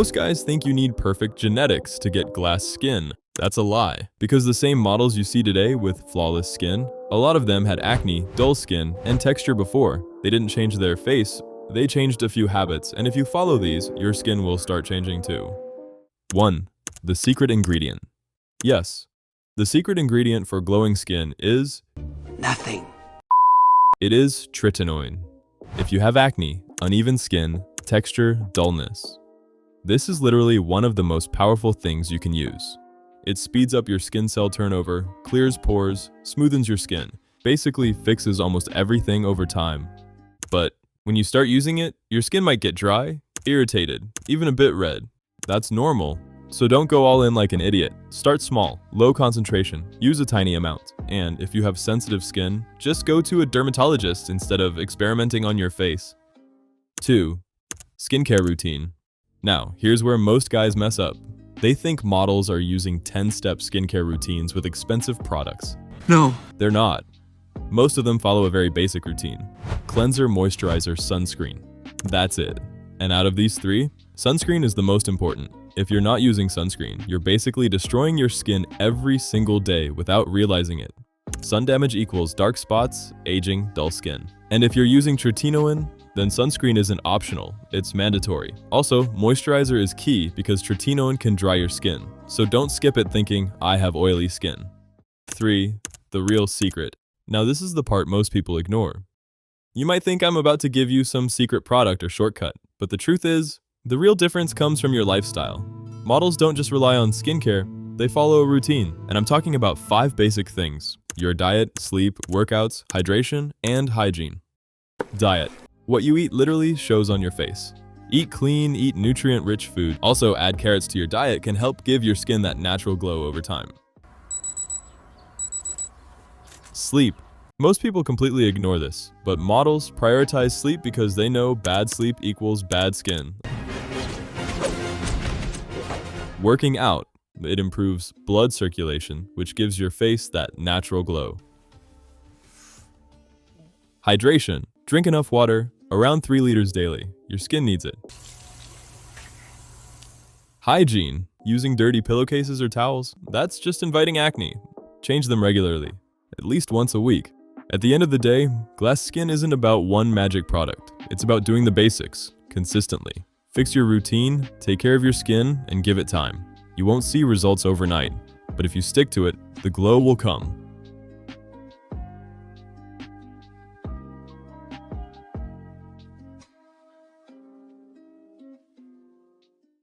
Most guys think you need perfect genetics to get glass skin. That's a lie, because the same models you see today with flawless skin, a lot of them had acne, dull skin, and texture before. They didn't change their face, they changed a few habits, and if you follow these, your skin will start changing too. 1. The secret ingredient. Yes, the secret ingredient for glowing skin is nothing. It is tretinoin. If you have acne, uneven skin, texture, dullness, this is literally one of the most powerful things you can use. It speeds up your skin cell turnover, clears pores, smoothens your skin, basically fixes almost everything over time. But when you start using it, your skin might get dry, irritated, even a bit red. That's normal. So don't go all in like an idiot. Start small, low concentration, use a tiny amount. And if you have sensitive skin, just go to a dermatologist instead of experimenting on your face. 2. Skincare routine. Now, here's where most guys mess up. They think models are using 10-step skincare routines with expensive products. No. They're not. Most of them follow a very basic routine. Cleanser, moisturizer, sunscreen. That's it. And out of these three, sunscreen is the most important. If you're not using sunscreen, you're basically destroying your skin every single day without realizing it. Sun damage equals dark spots, aging, dull skin. And if you're using tretinoin, then sunscreen isn't optional, it's mandatory. Also, moisturizer is key because tretinoin can dry your skin, so don't skip it thinking, I have oily skin. 3. The real secret. Now this is the part most people ignore. You might think I'm about to give you some secret product or shortcut, but the truth is, the real difference comes from your lifestyle. Models don't just rely on skincare, they follow a routine, and I'm talking about 5 basic things: your diet, sleep, workouts, hydration, and hygiene. Diet. What you eat literally shows on your face. Eat clean, eat nutrient-rich food. Also, add carrots to your diet can help give your skin that natural glow over time. Sleep. Most people completely ignore this, but models prioritize sleep because they know bad sleep equals bad skin. Working out. It improves blood circulation, which gives your face that natural glow. Hydration. Drink enough water, around 3 liters daily. Your skin needs it. Hygiene. Using dirty pillowcases or towels, that's just inviting acne. Change them regularly, at least once a week. At the end of the day, glass skin isn't about one magic product. It's about doing the basics, consistently. Fix your routine, take care of your skin, and give it time. You won't see results overnight, but if you stick to it, the glow will come.